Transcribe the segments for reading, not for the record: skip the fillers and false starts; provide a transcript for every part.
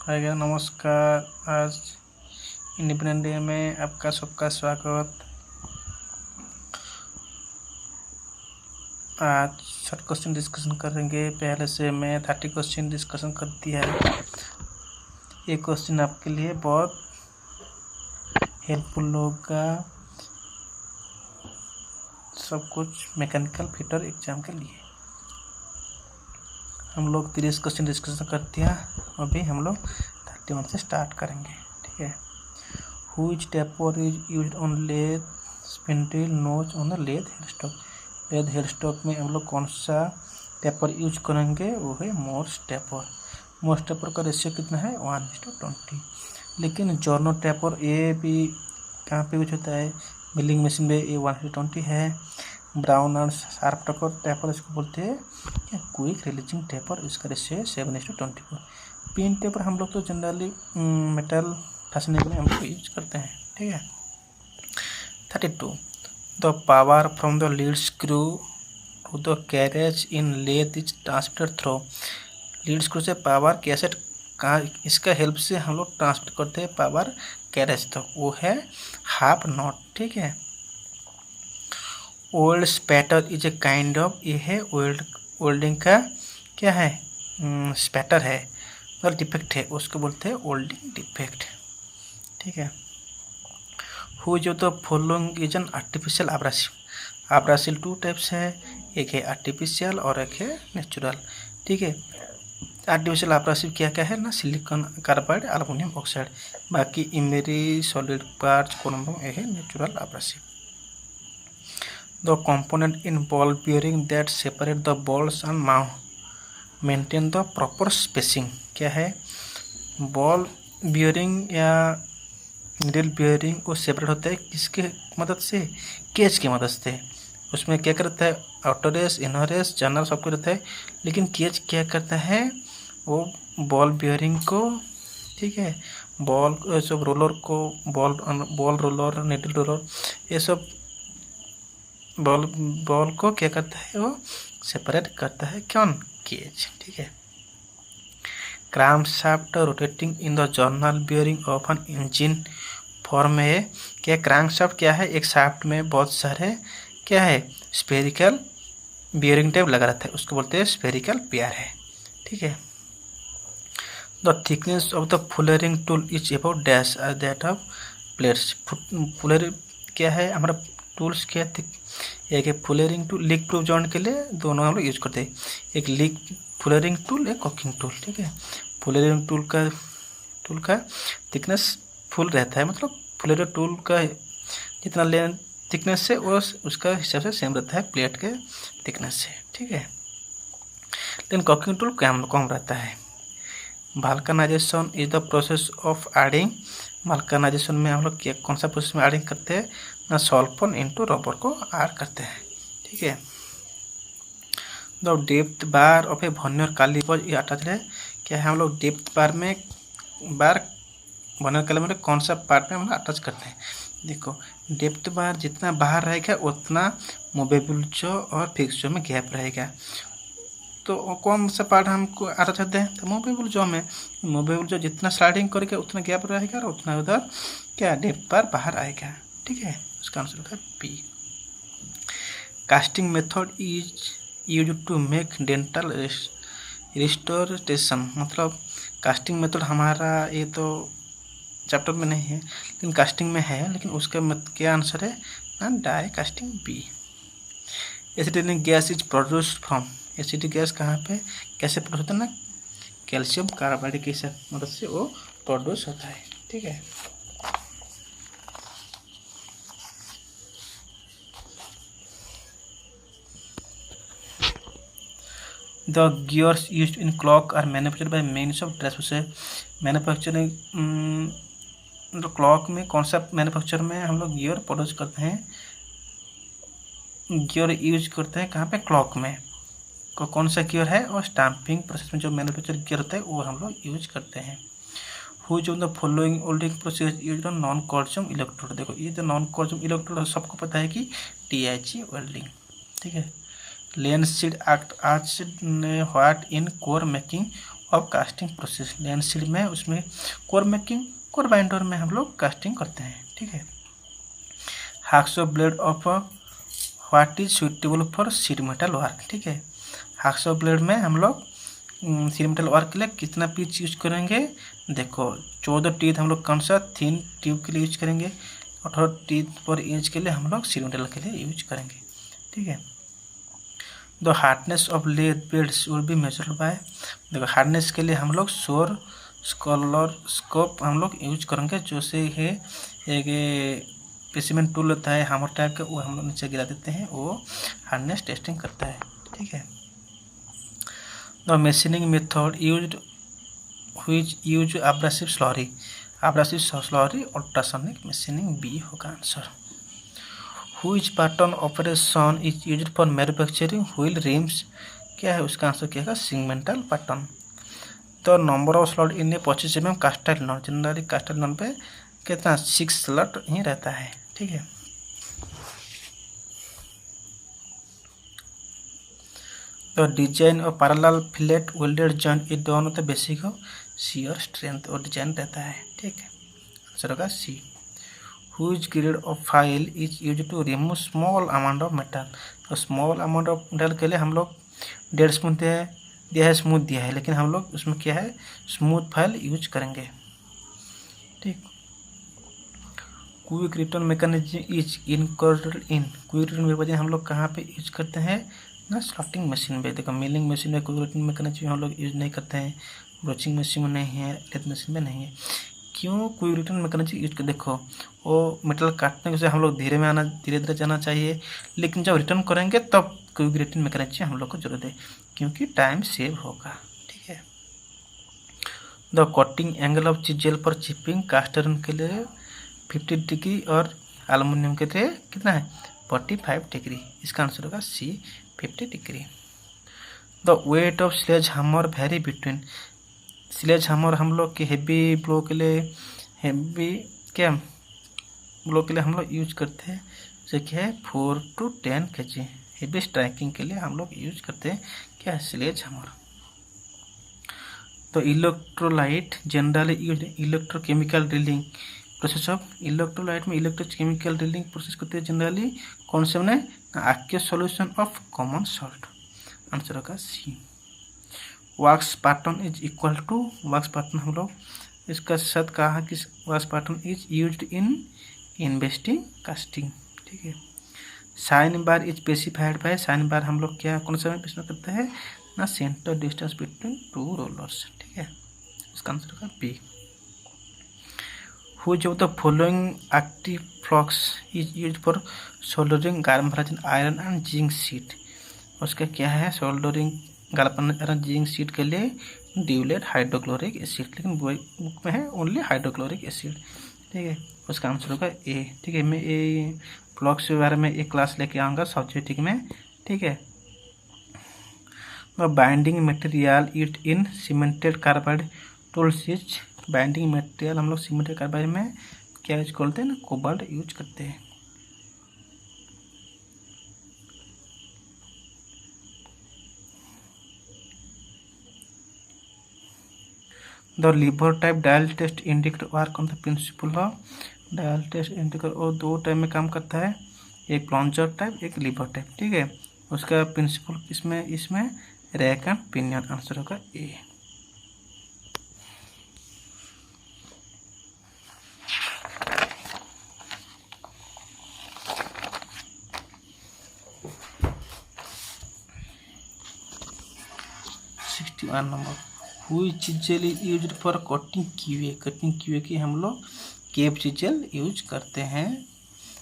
हाय गया नमस्कार। आज इंडिपेंडेंस डे में आपका सबका स्वागत। आज 60 क्वेश्चन डिस्कशन करेंगे। पहले से मैं 30 क्वेश्चन डिस्कशन कर दिया है। ये क्वेश्चन आपके लिए बहुत हेल्पफुल होगा, सब कुछ मैकेनिकल फिटर एग्जाम के लिए। हम लोग 30 क्वेश्चन डिस्कशन कर दिया, अभी हम लोग 31 से स्टार्ट करेंगे। ठीक है। Which taper is used on lathe spindle notch on the lathe headstock? lathe headstock में हम लोग कौन सा टेपर यूज करेंगे? वो है मोर्स टेपर। मोर्स टेपर का रेशियो कितना है? 1:20। लेकिन जॉर्नो टेपर ये भी कहाँ पे यूज होता है? मिलिंग मशीन में। ये 1:20 है। ब्राउन और शार्प टेपर इसको बोलते हैं क्विक रिलीजिंग टेपर। इसका रेशियो है 7:24। पिन टेपर हम लोग तो जनरली मेटल फंसने के लिए हम लोग यूज करते हैं। ठीक है। 32 the power from the lead screw to the carriage in lathe is transmitted through. Lead screw से पावर कैसे कहाँ इसका हेल्प से हम लोग ट्रांसमिट करते हैं पावर कैरेज तक, वो है हाफ नॉट। ठीक है। Old spatter is a kind of, ये है ओल्डिंग का क्या है? स्पैटर है मतलब डिफेक्ट है, उसको बोलते हैं ओल्डिंग डिफेक्ट। ठीक है। हु जो तो following is an artificial abrasive. Abrasive 2 types है, एक है आर्टिफिशियल और एक है नेचुरल। ठीक है। आर्टिफिशियल आब्रासिव क्या क्या है ना? Silicon carbide, aluminium oxide. बाकी इमरी, सॉलिड क्वार्ट्ज, कोलम्बम, ये है natural abrasive. The component in ball bearing that separate the balls and mouth maintain the proper spacing. क्या है? बॉल बियरिंग या निडल बियरिंग को सेपरेट होता है किसके मदद से? केज की मदद से। उसमें क्या करता है? Outer race, inner race, journal सब कुछ रहता है, लेकिन केज क्या करता है? वो बॉल बियरिंग को, ठीक है, बॉल सब रोलर को, बॉल रोलर, निडल रोलर, ये सब बॉल को क्या करता है? वो सेपरेट करता है। कौन? केज। ठीक है। Crankshaft rotating in the journal bearing of an engine form है। क्या क्रैंकशाफ्ट क्या है? एक शाफ्ट में बहुत सारे क्या है? स्फेरिकल बियरिंग टाइप लगा रहता है, उसको बोलते हैं स्फेरिकल पेयर है। ठीक है। The thickness of the fullering tool is about dash that of plates. Fuller क्या है? हमारा टूल्स क्या थिक? एक है fullering tool, leak proof joint के लिए दोनों हम लोग यूज करते हैं। एक लीक फुलरिंग टूल, एक कॉकिंग टूल। ठीक है। फुलरिंग टूल का थिकनेस फुल रहता है, मतलब फुलरिंग टूल का जितना लेंथ थिकनेस से वो उसका हिसाब से सेम रहता है प्लेट के थिकनेस से। ठीक है। लेकिन कॉकिंग टूल कम रहता है। Vulcanization is the process of adding. Vulcanization में हम लोग कौन सा प्रोसेस में एडिंग करते हैं ना? सॉल्फोन इनटू रबर को ऐड करते हैं। ठीक है। The depth bar of a vernier caliper ये अटैच्ड है। क्या है? हम लोग डेप्थ बार वर्नियर कैलिपर में कौन सा पार्ट में हम अटैच करते हैं? देखो, डेप्थ बार जितना बाहर रहेगा उतना मूवेबल जो और फिक्स जो में गैप रहेगा। तो कौन सा पार्ट हमको अटैच करते हैं? तो मूवेबल जो में, मूवेबल जो जितना स्लाइडिंग करेगा उतना गैप रहेगा और उतना उधर क्या डेप्थ बार बाहर आएगा। ठीक है। उसका आंसर होता है B. Casting method is use to make dental restoration. मतलब कास्टिंग मेथड हमारा ये तो चैप्टर में नहीं है, लेकिन कास्टिंग में है, लेकिन उसका क्या आंसर है ना? Die casting B. Acetic gas is produce from. Acetic gas कहाँ पे कैसे प्रोड्यूस होता है ना? कैल्शियम कार्बाइड की मदद से वो प्रोड्यूस होता है। ठीक है। The gears used in clock are manufactured by means of transducer. Manufacturing मतलब क्लॉक में कौन सा मैन्युफैक्चर में हम लोग गियर प्रोड्यूस करते हैं? गियर यूज करते हैं कहाँ पे? क्लॉक में। कौन सा गियर है? और स्टैंपिंग प्रोसेस में जो मैन्युफैक्चर गियर होता है वो हम लोग यूज करते हैं। Which of the following welding process use on non consumable electrode. देखो, ये जो नॉन कॉर्जम इलेक्ट्रोड सबको पता है कि TIG वेल्डिंग। ठीक है। Linseed act as what in core making of casting process. Linseed में उसमें कोर मेकिंग, कोर बाइंडर में हम लोग कास्टिंग करते हैं। ठीक है। Hacksaw blade of what is suitable for sheet metal work. ठीक है। हाक्सो ब्लेड में हम लोग शीट मेटल वर्क के लिए कितना पीस यूज करेंगे? देखो 14 टीथ हम लोग कौन सा थिन ट्यूब के लिए यूज करेंगे, 18 टीथ पर इंच के लिए हम लोग शीट मेटल के लिए यूज करेंगे। ठीक है। The hardness of lead beds will be measured by, देखो हार्डनेस के लिए हम लोग शोर स्कॉलर स्कोप हम लोग यूज करेंगे, जो से है एक स्पेसिमेन टूल होता है हैमर टाइप का, वो हम लोग नीचे गिरा देते हैं, वो हार्डनेस टेस्टिंग करता है। ठीक है। The machining method used which use abrasive slurry, abrasive slurry ultrasonic machining, B होगा answer. Which pattern operation is used for manufacturing wheel rims, क्या है उसका आंसर क्या है? Segmental pattern. तो number of slot in 25 mm cast iron non, generally cast iron non पे कितना 6 slot ही रहता है। ठीक है। तो डिजाइन और पैरेलल फिलेट वेल्डेड जॉइंट ये दोनों तो बेसिक हो शियर स्ट्रेंथ और डिजाइन रहता है। ठीक है। आंसर होगा C. Which grade of file is use to remove small amount of metal, तो स्मॉल अमाउंट ऑफ मेटल के लिए हम लोग डेड स्पून दिया है, स्मूथ दिया है, लेकिन हम लोग उसमें क्या है स्मूथ फाइल यूज करेंगे। ठीक। Quick return mechanism is incorporated in, quick return mechanism हम लोग कहाँ पे यूज करते हैं ना? स्लॉटिंग मशीन पे। देखो मिलिंग मशीन में क्विक रिटर्न मैकेनिज्म हम लोग यूज नहीं करते हैं, ब्रोचिंग मशीन में नहीं है, लेथ मशीन में नहीं है। क्यों क्विक रिटर्न मैकेनिज्म यूज कर? देखो वो मेटल काटने से हम लोग धीरे धीरे जाना चाहिए, लेकिन जब रिटर्न करेंगे तब क्विक रिटर्न मैकेनिज्म हम लोग को जरूरत है, क्योंकि टाइम सेव होगा। ठीक है। द कटिंग एंगल ऑफ चिजेल पर चिपिंग, कास्ट आयरन के लिए 50 डिग्री और एल्युमिनियम के लिए कितना है 45 डिग्री, इसका आंसर होगा C 50 degree. The weight of sledge hammer vary between, sledge hammer हम लोग के हेवी ब्लो के लिए, हेवी क्या ब्लो के लिए हम लोग यूज करते हैं, जैसे क्या है 4 to 10 kg, हेवी स्ट्राइकिंग के लिए हम लोग यूज करते हैं क्या है स्लेज हैमर। तो electrolyte generally use electrochemical drilling process of, electrolyte में इलेक्ट्रोकेमिकल ड्रिलिंग प्रोसेस करते हैं जनरली कौन से में aqueous solution of common salt, answer होगा C. Wax pattern is equal to, wax pattern हम लोग इसका साथ कहा कि wax pattern is used in investing casting. ठीक है। Sine bar is specified by, sine bar हम लोग क्या कौन सा में प्रश्न करते हैं ना? Centre distance between two rollers. ठीक है। इसका आंसर होगा B. Which of the following active flux is used for soldering galvanised iron and zinc sheet, उसका क्या है soldering galvanised iron zinc sheet के लिए ड्यूलेट हाइड्रोक्लोरिक एसिड, लेकिन बुक में है ओनली हाइड्रोक्लोरिक एसिड। ठीक है। उसका आंसर होगा ए। ठीक है। मैं ए फ्लक्स के बारे में एक क्लास लेके आऊँगा सब्जेक्टिक में। ठीक है। Binding material used in cemented carbide tools is, binding material हम लोग सीमेंटेड कार्बाइड में क्या यूज करते हैं ना? कोबाल्ट यूज करते हैं। The lever type dial test indicator work on the principle of, dial test indicator और 2 टाइप में काम करता है, एक प्लॉन्जर टाइप एक लीवर टाइप। ठीक है। उसका प्रिंसिपल इसमें रैक एंड पिनियन, आंसर होगा ए। नंबर हुई चिजेल यूज फॉर कटिंग क्यूए, कटिंग क्यूए की हम लोग केप चिजेल यूज करते हैं,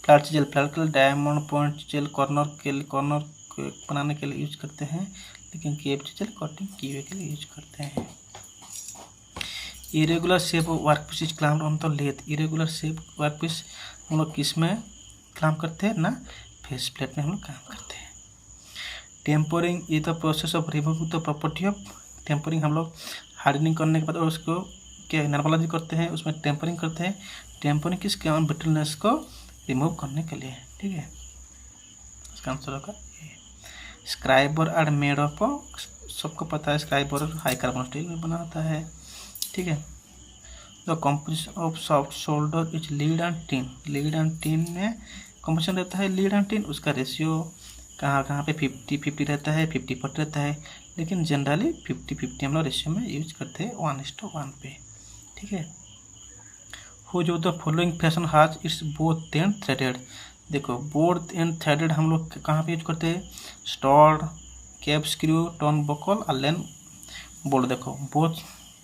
फ्लैट चिजेल फ्लैट के लिए, डायमंड पॉइंट चिजेल कॉर्नर बनाने के लिए यूज करते हैं, लेकिन केप चिजेल कटिंग क्यूए के लिए यूज करते हैं। Irregular shape workpiece is clamped on the lathe, irregular shape workpiece हम लोग किस में क्लैम्प करते हैं ना? फेस प्लेट में हम लोग काम करते हैं। Tempering is the process of removing the property of, tempering हम लोग हार्डनिंग करने के बाद और उसको क्या नॉर्मलाइज करते हैं, उसमें टेम्परिंग करते हैं। टेम्परिंग किस क्या ब्रिटलनेस को रिमूव करने के लिए। ठीक है। इसका आंसर होगा स्क्राइबर आर मेड ऑफ सबको पता है sky boron high carbon steel में बना होता है, ठीक है। The composition of soft solder is lead and tin. Lead and tin में कॉम्पोजिशन रहता है लीड एंड टिन, उसका रेशियो कहाँ पे 50-50 रहता है, 50-40 रहता है, लेकिन जनरली 50-50 हम लोग रेशियो में यूज करते हैं 1:1 पे, ठीक है। हो जो द फॉलोइंग फैशन हाज इट्स बोथ एंड थ्रेडेड। देखो बोथ एंड थ्रेडेड हम लोग कहाँ पे यूज करते हैं, स्टॉड, कैप स्क्रू, टर्न बकल और लेन बोल्ट। देखो बोथ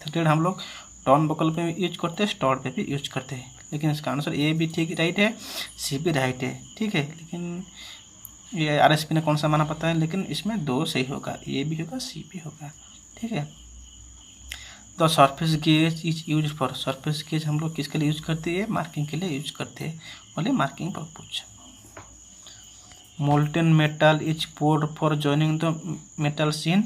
थ्रेडेड हम लोग टर्न बकल पे भी यूज करते हैं, स्टॉड पे भी यूज करते हैं, लेकिन इसका आंसर ए भी ठीक राइट है, सी भी राइट है, ठीक है। लेकिन ये RSP ने कौन सा माना पता है, लेकिन इसमें 2 सही होगा, ए भी होगा सी भी होगा, ठीक है। The surface gauge is use for. Surface gauge हम लोग किसके लिए यूज करते हैं, मार्किंग के लिए यूज करते हैं, बोले marking purpose. Molten metal is poured for joining the metal seen,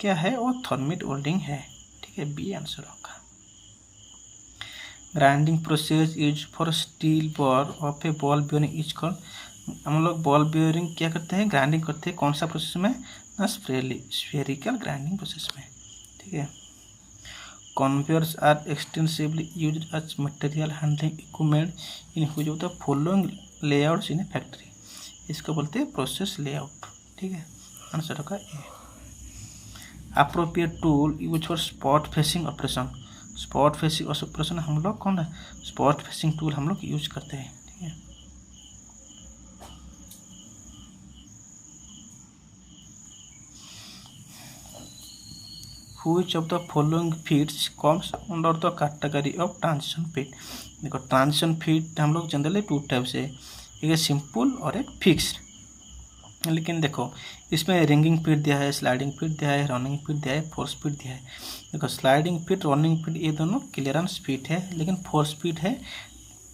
क्या है वो थर्मिट वेल्डिंग है, ठीक है, बी आंसर होगा। Grinding process use for steel bar of a ball bearing is called. हम लोग बॉल बेयरिंग क्या करते हैं, ग्राइंडिंग करते हैं, कौन सा प्रोसेस में, ना स्फेरिकल ग्राइंडिंग प्रोसेस में, ठीक है। Conveyors are extensively used as material handling equipment in which of the following layouts in a factory. इसको बोलते हैं प्रोसेस लेआउट, ठीक है, आंसर होगा A. Appropriate tool use for spot facing operation. Spot facing operation हम लोग कौन है, स्पॉट फेसिंग टूल हम लोग यूज करते हैं, ठीक है। Which of the following feeds comes under the category of transition feed। देखो ट्रांजिशन फीड हम लोग जनरली 2 टाइप से, एक है सिंपल और एक फिक्स्ड। लेकिन देखो इसमें रिंगिंग फीड दिया है, स्लाइडिंग फीड दिया है, रनिंग फीड दिया है, फोर्स फीड दिया है। देखो स्लाइडिंग फीड, रनिंग फीड ये दोनों क्लियरेंस फीड है, लेकिन फोर्स फीड है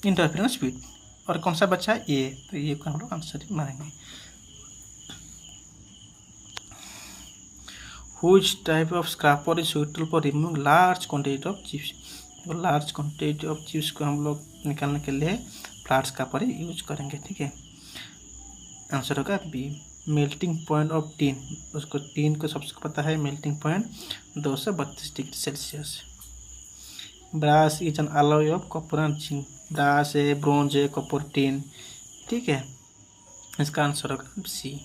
इंटरफेरेंस फीड। और कौन सा बच्चा है, ए, तो ये को हम लोग आंसर ही मानेंगे। Which type of scraper is suitable for removing large quantity of chips। तो लार्ज क्वान्टिटी ऑफ चिप्स को हम लोग निकालने के लिए फ्लैट स्क्रैपर ही यूज करेंगे, ठीक है, आंसर होगा B. Melting point of tin, उसको टीन को सबसे पता है melting point 232 degree Celsius. Brass is an alloy of copper and zinc. Brass है, ब्रोंज है, कॉपर, टीन, ठीक है, इसका आंसर होगा C.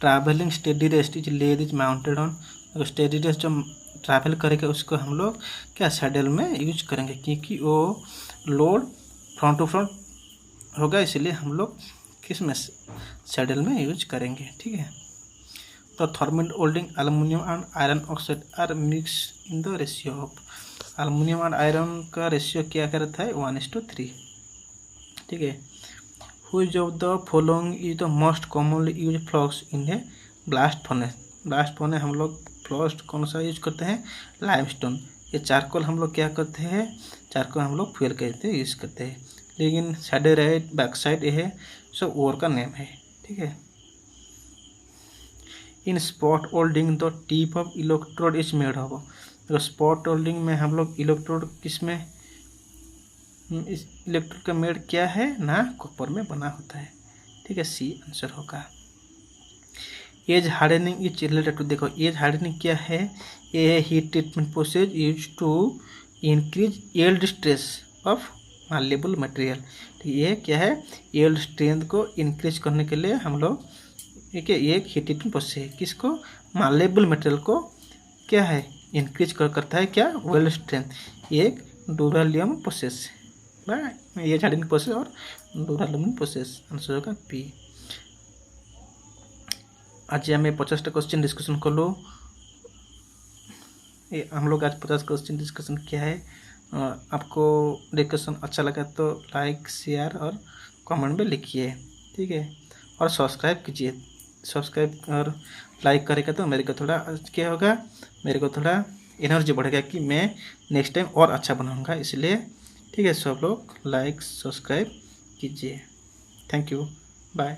Travelling steady rest is lathe is mounted on. Steady rest जो ट्रैवल करेगा उसको हम लोग क्या सैडल में यूज करेंगे, क्योंकि वो लोड फ्रंट टू फ्रंट होगा, इसलिए हम लोग किस में सैडल में यूज करेंगे, ठीक है। तो thermal welding aluminium and iron oxide are mix in the ratio of. Aluminium and iron का रेशियो क्या करता है, 1:3, ठीक है। Which of the following is the most commonly used flux in a blast furnace। Blast furnace हम लोग फ्लॉस्ट कौन सा यूज करते हैं, लाइमस्टोन। ये चारकोल हम लोग क्या करते हैं, चारकोल हम लोग फ्यूल कहते हैं, यूज करते हैं, लेकिन साइड राइट बैक साइड ये है सो ओर का नेम है, ठीक है। इन spot welding the tip of electrode is made of. तो स्पॉट वेल्डिंग में हम लोग इलेक्ट्रोड किस में, इस इलेक्ट्रोड का मेड क्या है ना, कॉपर में बना होता है, ठीक है, सी आंसर होगा। Age hardening is related to, देखो एज हार्डनिंग क्या है, ये है heat treatment process use to increase yield stress of malleable material. ये क्या है, यील्ड स्ट्रेंथ को इंक्रीज करने के लिए हम लोग ठीक है, एक हीट ट्रीटमेंट प्रोसेस है, किसको, मालेबल मटेरियल को क्या है इंक्रीज करता है, क्या, यील्ड स्ट्रेंथ, एक ड्यूरालियम प्रोसेस, ये हार्डनिंग प्रोसेस और ड्यूरालियम प्रोसेस, आंसर होगा पी। आज हमें 50टा क्वेश्चन डिस्कशन कर लो। ये हम लोग आज 50 क्वेश्चन डिस्कशन किया है। आपको डिस्कशन अच्छा लगा तो लाइक शेयर और कमेंट में लिखिए, ठीक है, और सब्सक्राइब कीजिए। सब्सक्राइब और लाइक करेगा तो मेरे को थोड़ा क्या होगा, मेरे को थोड़ा एनर्जी बढ़ेगा कि मैं नेक्स्ट टाइम और अच्छा बनाऊंगा, इसलिए ठीक है, सब लोग लाइक सब्सक्राइब कीजिए। Thank you, bye.